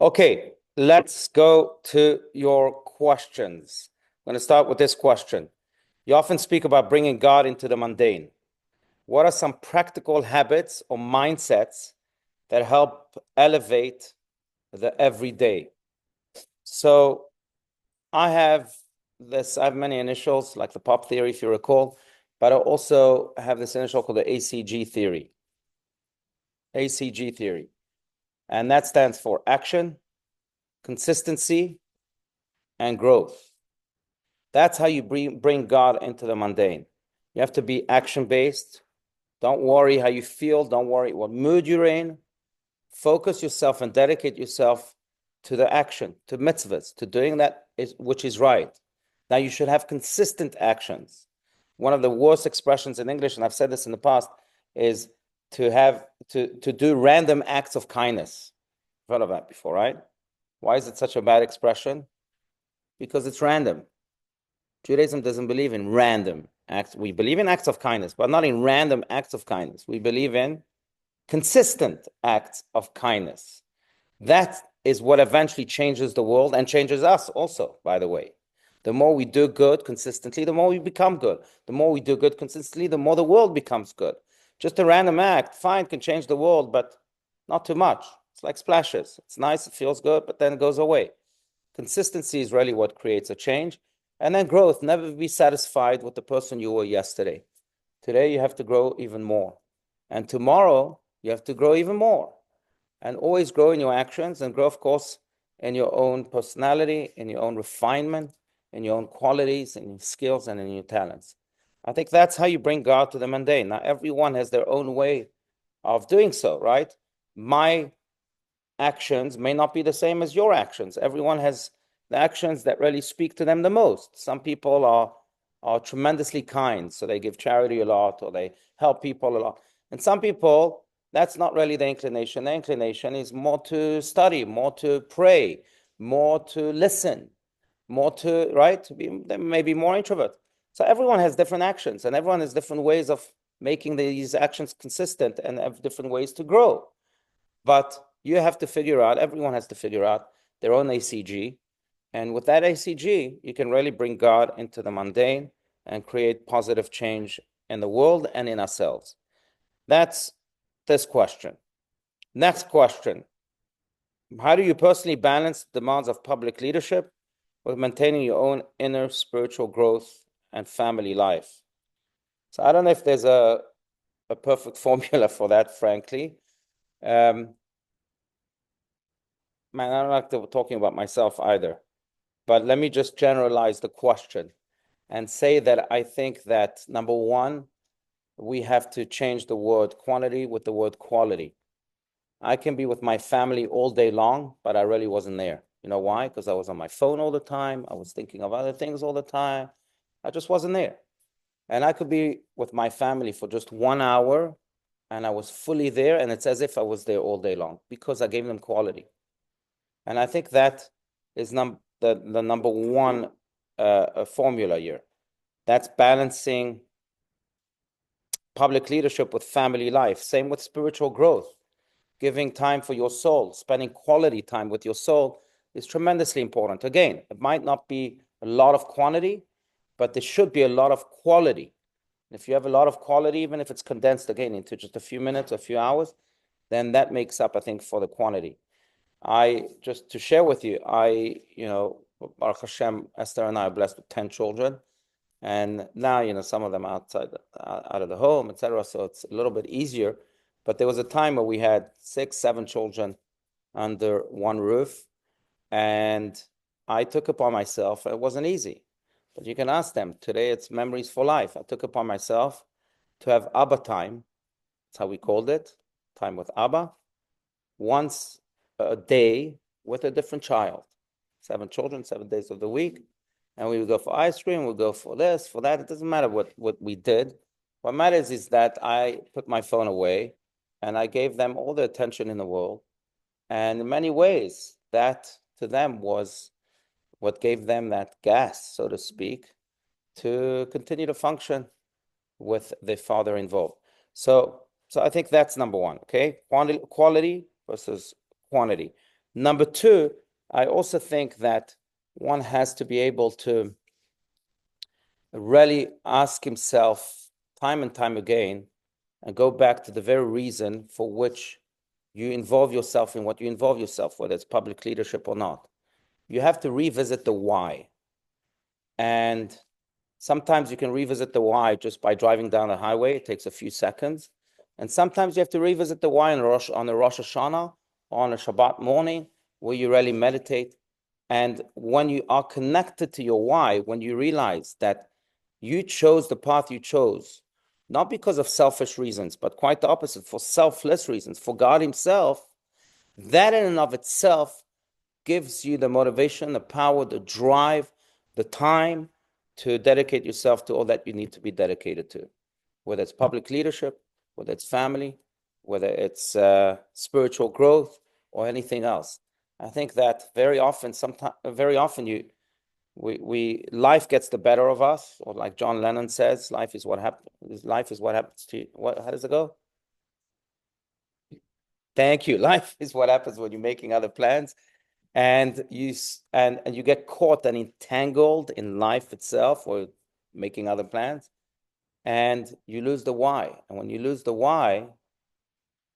Okay, let's go to your questions. I'm going to start with this question. You often speak about bringing God into the mundane. What are some practical habits or mindsets that help elevate the everyday? So I have many initials, like the pop theory, if you recall, but I also have this initial called the ACG theory. ACG theory. And that stands for action, consistency, and growth. That's how you bring God into the mundane. You have to be action-based. Don't worry how you feel. Don't worry what mood you're in. Focus yourself and dedicate yourself to the action, to mitzvahs, to doing that which is right. Now, you should have consistent actions. One of the worst expressions in English, and I've said this in the past, is to do random acts of kindness. You've heard of that before, right? Why is it such a bad expression? Because it's random. Judaism doesn't believe in random acts. We believe in acts of kindness, but not in random acts of kindness. We believe in consistent acts of kindness. That is what eventually changes the world and changes us also, by the way. The more we do good consistently, the more we become good. The more we do good consistently, the more the world becomes good. Just a random act, fine, can change the world, but not too much. It's like splashes. It's nice, it feels good, but then it goes away. Consistency is really what creates a change. And then growth, never be satisfied with the person you were yesterday. Today, you have to grow even more. And tomorrow, you have to grow even more. And always grow in your actions and grow, of course, in your own personality, in your own refinement, in your own qualities, in your skills, and in your talents. I think that's how you bring God to the mundane. Now, everyone has their own way of doing so, right? My actions may not be the same as your actions. Everyone has the actions that really speak to them the most. Some people are tremendously kind, so they give charity a lot or they help people a lot. And some people, that's not really the inclination. The inclination is more to study, more to pray, more to listen, more to, right? They may be more introvert. So everyone has different actions and everyone has different ways of making these actions consistent and have different ways to grow. But you have to figure out, everyone has to figure out their own ACG. And with that ACG, you can really bring God into the mundane and create positive change in the world and in ourselves. That's this question. Next question. How do you personally balance the demands of public leadership with maintaining your own inner spiritual growth and family life? So I don't know if there's a perfect formula for that, frankly. Man, I don't like talking about myself either. But let me just generalize the question and say that I think that, number one, we have to change the word quantity with the word quality. I can be with my family all day long, but I really wasn't there. You know why? Because I was on my phone all the time. I was thinking of other things all the time. I just wasn't there. And I could be with my family for just 1 hour and I was fully there, and it's as if I was there all day long because I gave them quality. And I think that is the number one formula here. That's balancing public leadership with family life. Same with spiritual growth. Giving time for your soul, spending quality time with your soul is tremendously important. Again, it might not be a lot of quantity, but there should be a lot of quality. If you have a lot of quality, even if it's condensed again into just a few minutes, a few hours, then that makes up, I think, for the quantity. Just to share with you, Baruch Hashem, Esther and I are blessed with 10 children. And now, some of them out of the home, etc. So it's a little bit easier. But there was a time where we had 6, 7 children under one roof. And I took upon myself, it wasn't easy. But you can ask them. Today it's memories for life. I took upon myself to have Abba time. That's how we called it. Time with Abba. Once a day with a different child. 7 children, 7 days of the week. And we would go for ice cream, we'd go for this, for that. It doesn't matter what we did. What matters is that I put my phone away and I gave them all the attention in the world. And in many ways, that to them was what gave them that gas, so to speak, to continue to function with the father involved. So I think that's number one, okay? Quality versus quantity. Number two, I also think that one has to be able to really ask himself time and time again and go back to the very reason for which you involve yourself in what you involve yourself, whether it's public leadership or not. You have to revisit the why. And sometimes you can revisit the why just by driving down the highway. It takes a few seconds. And sometimes you have to revisit the why on a Rosh Hashanah or on a Shabbat morning where you really meditate. And when you are connected to your why, when you realize that you chose the path you chose, not because of selfish reasons, but quite the opposite, for selfless reasons, for God himself, that in and of itself gives you the motivation, the power, the drive, the time to dedicate yourself to all that you need to be dedicated to, whether it's public leadership, whether it's family, whether it's spiritual growth or anything else. I think that very often life gets the better of us, or like John Lennon says, life is what happens to you. How does it go? Thank you. Life is what happens when you're making other plans, and you get caught and entangled in life itself or making other plans, and you lose the why. And when you lose the why,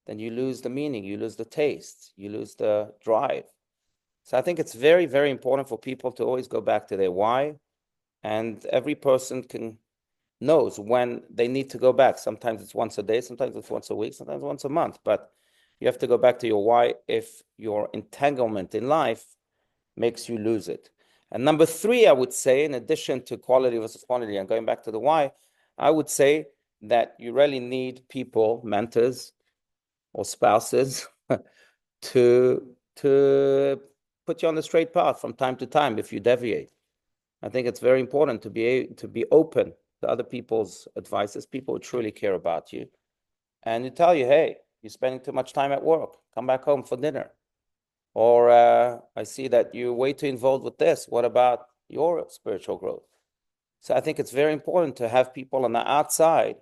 then you lose the meaning, you lose the taste, you lose the drive. So I think it's very, very important for people to always go back to their why, and every person knows when they need to go back. Sometimes it's once a day, sometimes it's once a week, sometimes once a month, but you have to go back to your why if your entanglement in life makes you lose it. And number three, I would say, in addition to quality versus quantity, and going back to the why, I would say that you really need people, mentors or spouses, to put you on the straight path from time to time if you deviate. I think it's very important to be open to other people's advices, people who truly care about you, and to tell you, hey, you're spending too much time at work. Come back home for dinner. Or I see that you're way too involved with this. What about your spiritual growth? So I think it's very important to have people on the outside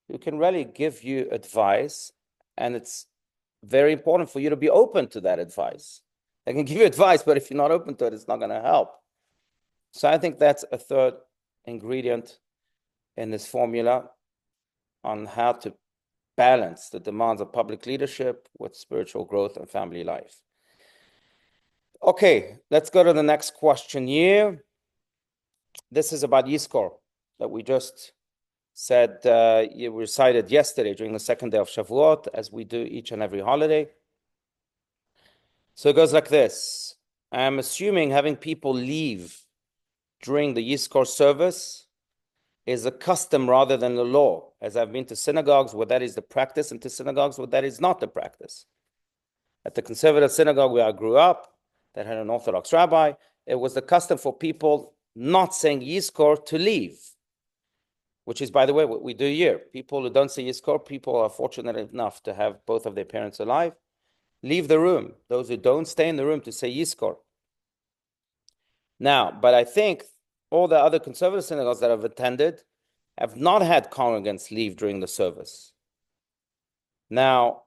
who can really give you advice, and it's very important for you to be open to that advice. They can give you advice, but if you're not open to it, it's not going to help. So I think that's a third ingredient in this formula on how to balance the demands of public leadership with spiritual growth and family life. Okay, let's go to the next question here. This is about Yizkor that we just said you recited yesterday during the second day of Shavuot, as we do each and every holiday. So it goes like this. I'm assuming having people leave during the Yizkor service is a custom rather than a law, as I've been to synagogues where that is the practice and to synagogues where that is not the practice. At the conservative synagogue where I grew up, that had an Orthodox rabbi, it was the custom for people not saying Yizkor to leave, which is, by the way, what we do here. People who don't say Yizkor, people are fortunate enough to have both of their parents alive, leave the room. Those who don't, stay in the room to say Yizkor. Now, but I think all the other conservative synagogues that I've attended have not had congregants leave during the service. Now,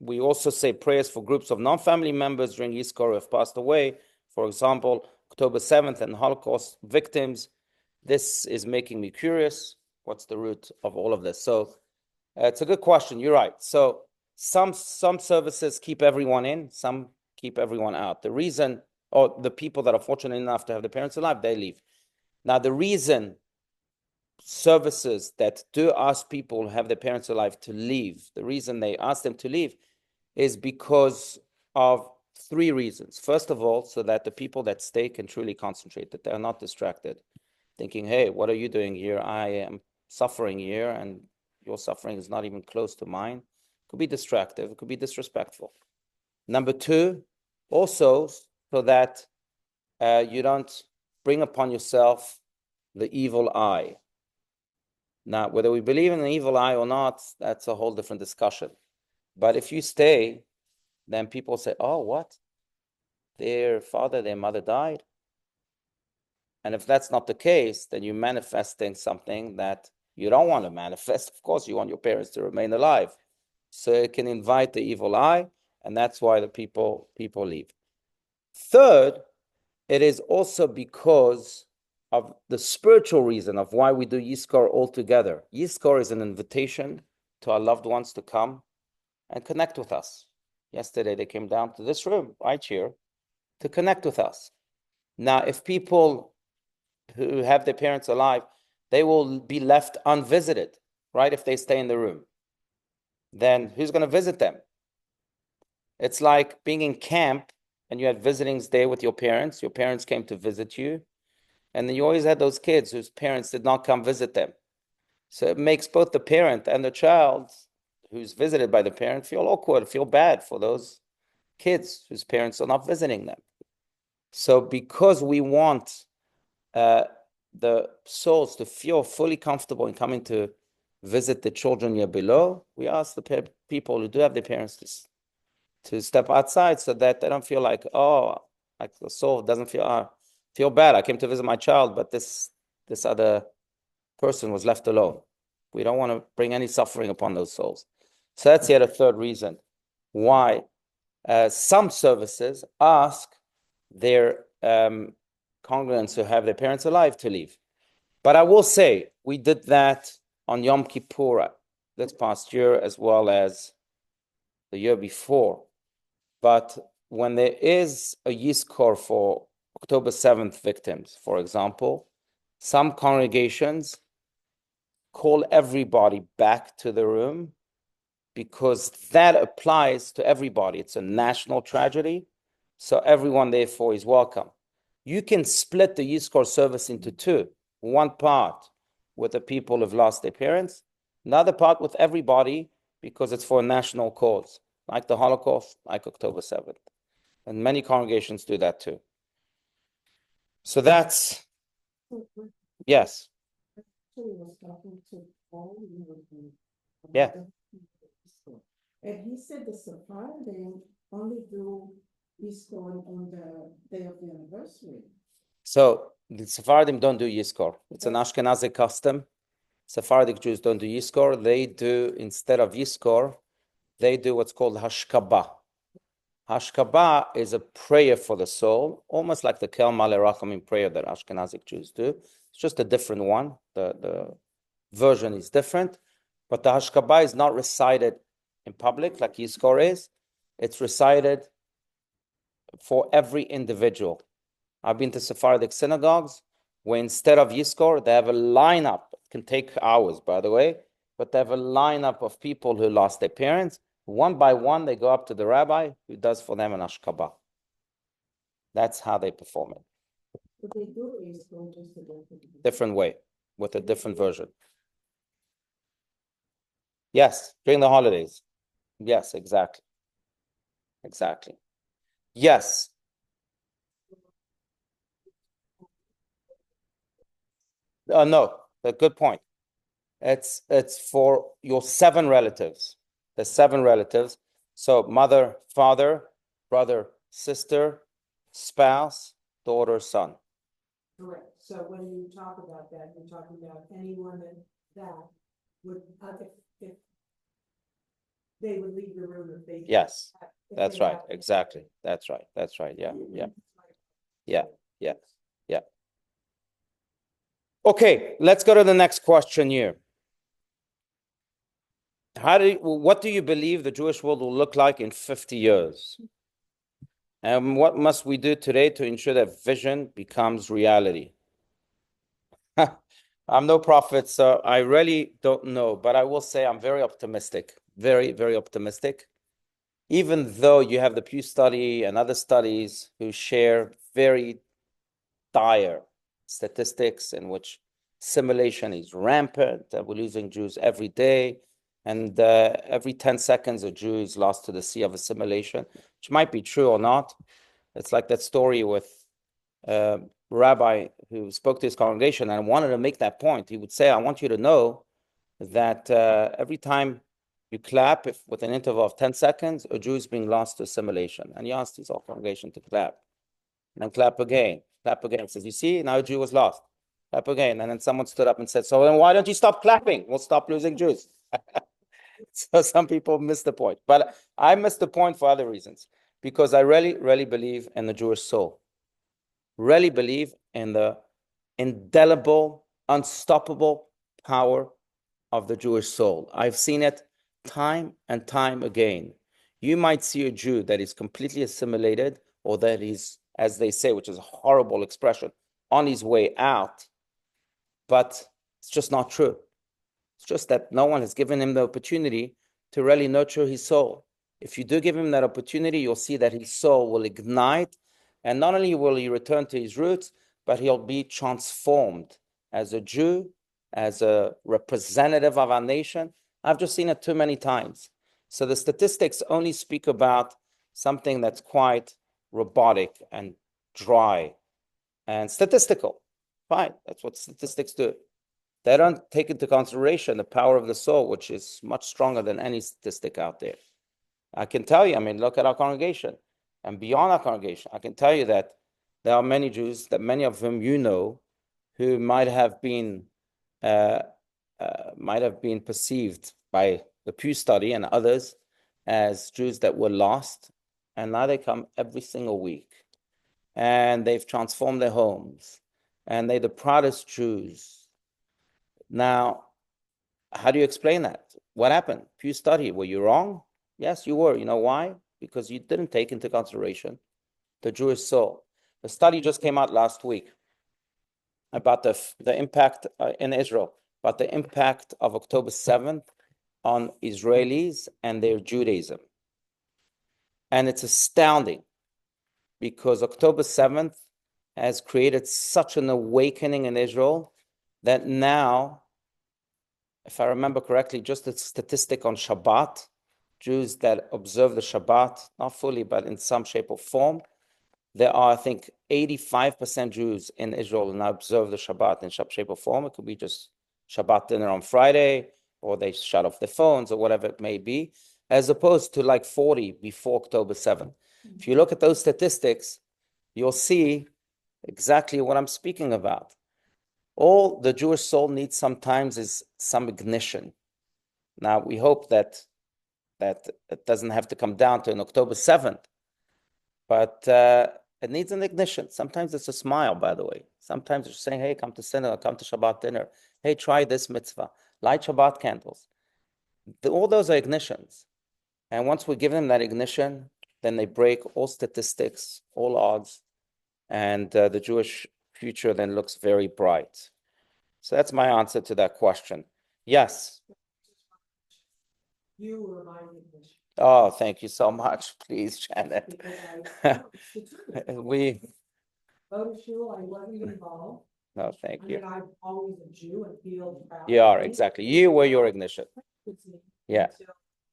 we also say prayers for groups of non-family members during Yizkor who have passed away. For example, October 7th and Holocaust victims. This is making me curious. What's the root of all of this? So it's a good question. You're right. So some services keep everyone in, some keep everyone out. The reason, or the people that are fortunate enough to have their parents alive, they leave. Now, the reason services that do ask people who have their parents alive to leave, the reason they ask them to leave is because of three reasons. First of all, so that the people that stay can truly concentrate, that they're not distracted, thinking, hey, what are you doing here? I am suffering here, and your suffering is not even close to mine. It could be distractive, it could be disrespectful. Number two, also so that you don't bring upon yourself the evil eye. Now, whether we believe in an evil eye or not, that's a whole different discussion. But if you stay, then people say, oh, what? Their father, their mother died? And if that's not the case, then you're manifesting something that You don't want to manifest. Of course, you want your parents to remain alive. So it can invite the evil eye, and that's why the people leave. Third, it is also because of the spiritual reason of why we do Yizkor altogether. Yizkor is an invitation to our loved ones to come and connect with us. Yesterday, they came down to this room right here to connect with us. Now, if people who have their parents alive, they will be left unvisited, right? If they stay in the room, then who's going to visit them? It's like being in camp and you had visitings day with your parents. Your parents came to visit you. And then you always had those kids whose parents did not come visit them. So it makes both the parent and the child who's visited by the parent feel awkward, feel bad for those kids whose parents are not visiting them. So because we want the souls to feel fully comfortable in coming to visit the children here below, we ask the people who do have their parents to step outside so that they don't feel like, oh, like the soul doesn't feel bad. I came to visit my child, but this other person was left alone. We don't want to bring any suffering upon those souls. So that's yet a third reason why some services ask their congregants who have their parents alive to leave. But I will say, we did that on Yom Kippur this past year as well as the year before. But when there is a Yizkor for October 7th victims, for example, some congregations call everybody back to the room because that applies to everybody. It's a national tragedy, so everyone therefore is welcome. You can split the Yizkor service into two. One part with the people who've lost their parents, another part with everybody because it's for a national cause, like the Holocaust, like October 7th. And many congregations do that too. So that's, yes. Yeah. And he said the Sephardim only do Yizkor on the day of the anniversary. So the Sephardim don't do Yizkor. It's an Ashkenazi custom. Sephardic Jews don't do Yizkor. They do, instead of Yizkor, they do what's called Hashkabah. Hashkabah is a prayer for the soul, almost like the Kel Malei Rachamim prayer that Ashkenazic Jews do. It's just a different one. The version is different, but the Hashkabah is not recited in public like Yizkor is. It's recited for every individual. I've been to Sephardic synagogues where instead of Yizkor, they have a lineup. It can take hours, by the way, but they have a lineup of people who lost their parents. One by one, they go up to the rabbi who does for them an Ashkabah. That's how they perform it. But they do Yizkor just a different way, with a different version. Yes, during the holidays. Yes, exactly. Exactly. Yes. No, a good point. It's for your 7 relatives. The 7 relatives. So mother, father, brother, sister, spouse, daughter, son. Correct. So when you talk about that, you're talking about anyone that would, if they would leave the room if they. Yes, that's right. Exactly. That's right. That's right. Yeah. Okay, let's go to the next question here. What do you believe the Jewish world will look like in 50 years? And what must we do today to ensure that vision becomes reality? I'm no prophet, so I really don't know, but I will say I'm very optimistic, very, very optimistic. Even though you have the Pew study and other studies who share very dire statistics in which assimilation is rampant, we're losing Jews every day, and every 10 seconds a Jew is lost to the sea of assimilation, which might be true or not. It's like that story with a rabbi who spoke to his congregation and wanted to make that point. He would say, I want you to know that every time you clap, if with an interval of 10 seconds, a Jew is being lost to assimilation. And he asked his whole congregation to clap. And then clap again. Clap again. He says, you see, now a Jew was lost. Clap again. And then someone stood up and said, so then why don't you stop clapping? We'll stop losing Jews. So some people miss the point. But I missed the point for other reasons. Because I really, really believe in the Jewish soul. Really believe in the indelible, unstoppable power of the Jewish soul. I've seen it time and time again. You might see a Jew that is completely assimilated, or that he's, as they say, which is a horrible expression, on his way out, but it's just not true. It's just that no one has given him the opportunity to really nurture his soul. If you do give him that opportunity, you'll see that his soul will ignite, and not only will he return to his roots, but he'll be transformed as a Jew, as a representative of our nation. I've just seen it too many times. So the statistics only speak about something that's quite robotic and dry and statistical. Fine, that's what statistics do. They don't take into consideration the power of the soul, which is much stronger than any statistic out there. I can tell you, I mean, look at our congregation and beyond our congregation. I can tell you that there are many Jews, that many of whom you know, who might have been perceived by the Pew Study and others as Jews that were lost, and now they come every single week, and they've transformed their homes, and they're the proudest Jews. Now, how do you explain that? What happened? Pew Study, were you wrong? Yes, you were. You know why? Because you didn't take into consideration the Jewish soul. The study just came out last week about the impact in Israel, about the impact of October 7th on Israelis and their Judaism. And it's astounding because October 7th has created such an awakening in Israel that now, if I remember correctly, just a statistic on Shabbat, Jews that observe the Shabbat, not fully, but in some shape or form, there are, I think, 85% Jews in Israel now observe the Shabbat in some shape or form. It could be just Shabbat dinner on Friday, or they shut off their phones, or whatever it may be, as opposed to like 40 before October 7th. If you look at those statistics, you'll see exactly what I'm speaking about. All the Jewish soul needs sometimes is some ignition. Now, we hope that it doesn't have to come down to an October 7th, but it needs an ignition. Sometimes it's a smile, by the way. Sometimes it's saying, hey, come to dinner, come to Shabbat dinner. Hey, try this mitzvah. Light Shabbat candles. All those are ignitions. And once we give them that ignition, then they break all statistics, all odds, and the Jewish future then looks very bright. So that's my answer to that question. Yes. You were my ignition. Oh, thank you so much. Please, Janet. We. Shul, I wasn't involved. No, thank you. I'm always a Jew and feel proud. You are, exactly. You were your ignition. Yeah.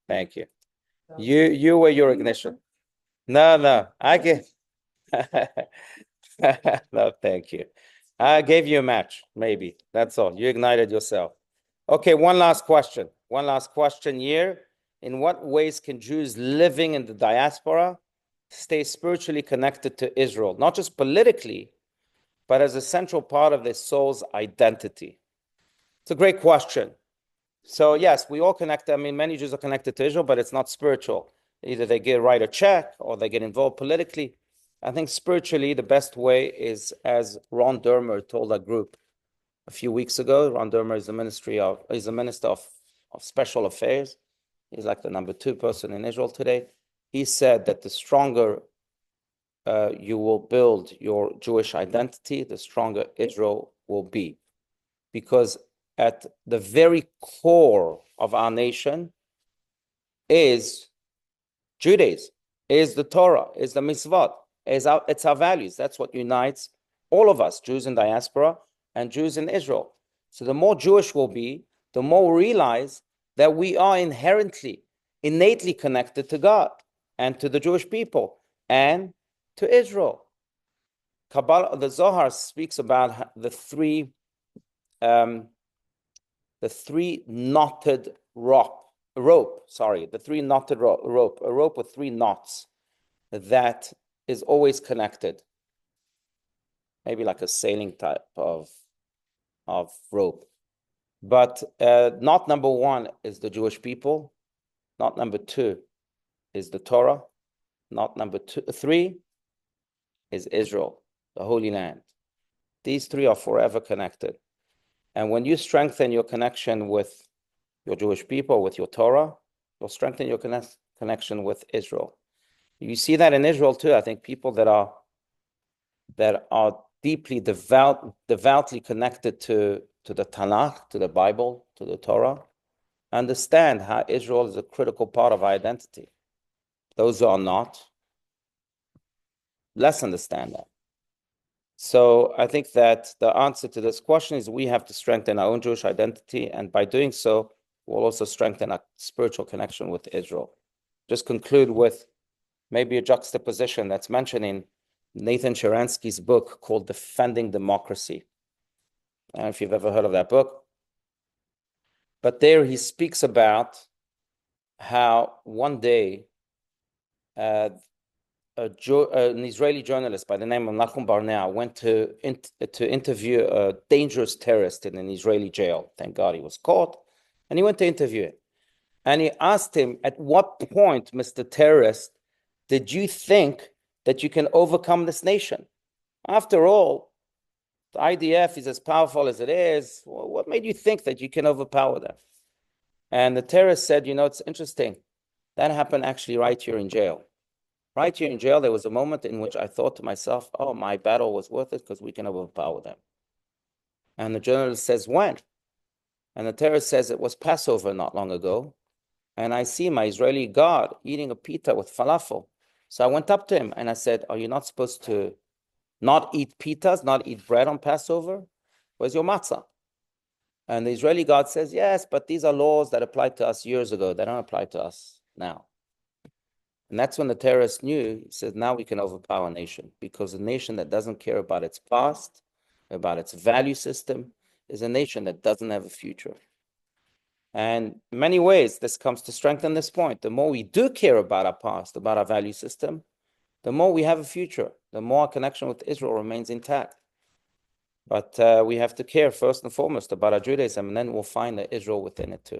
Thank you. You were your ignition. No, I get. No, thank you. I gave you a match, maybe. That's all. You ignited yourself. Okay, one last question. One last question here. In what ways can Jews living in the diaspora stay spiritually connected to Israel? Not just politically, but as a central part of their soul's identity. It's a great question. So yes, we all connect. I mean, many Jews are connected to Israel, but it's not spiritual. Either they write a check or they get involved politically. I think spiritually, the best way is, as Ron Dermer told a group a few weeks ago. Ron Dermer is the minister of special affairs. He's like the number 2 person in Israel today. He said that the stronger you will build your Jewish identity, the stronger Israel will be. Because at the very core of our nation is Judaism, is the Torah, is the mitzvot, it's our values. That's what unites all of us, Jews in diaspora and Jews in Israel. So the more Jewish we'll be, the more we realize that we are innately connected to God and to the Jewish people and to Israel. Kabbalah, the Zohar speaks about the three knotted rope, a rope with 3 knots that is always connected. Maybe like a sailing type of of rope. But not number one is the Jewish people. Not number two is the Torah. Not number three is Israel, the Holy Land. These three are forever connected. And when you strengthen your connection with your Jewish people, with your Torah, you'll strengthen your connection with Israel. You see that in Israel too. I think people that are deeply devoutly connected to the Tanakh, to the Bible, to the Torah, understand how Israel is a critical part of our identity. Those who are not, less understand that. So I think that the answer to this question is we have to strengthen our own Jewish identity, and by doing so, we'll also strengthen our spiritual connection with Israel. Just conclude with maybe a juxtaposition that's mentioned in Nathan Sharansky's book called Defending Democracy. I don't know if you've ever heard of that book. But there he speaks about how one day an Israeli journalist by the name of Nachum Barnea went to interview a dangerous terrorist in an Israeli jail. Thank God he was caught. And he went to interview him. And he asked him, at what point, Mr. Terrorist, did you think that you can overcome this nation? After all, the IDF is as powerful as it is. Well, what made you think that you can overpower them? And the terrorist said, it's interesting. That happened actually right here in jail. Right here in jail, there was a moment in which I thought to myself, oh, my battle was worth it because we can overpower them. And the journalist says, when? And the terrorist says, it was Passover not long ago. And I see my Israeli God eating a pita with falafel. So I went up to him and I said, are you not supposed to not eat pitas, not eat bread on Passover? Where's your matzah? And the Israeli God says, yes, but these are laws that applied to us years ago. They don't apply to us now. And that's when the terrorist knew, he said, now we can overpower a nation, because a nation that doesn't care about its past, about its value system, is a nation that doesn't have a future. And in many ways, this comes to strengthen this point. The more we do care about our past, about our value system, the more we have a future, the more our connection with Israel remains intact. But we have to care first and foremost about our Judaism, and then we'll find the Israel within it too.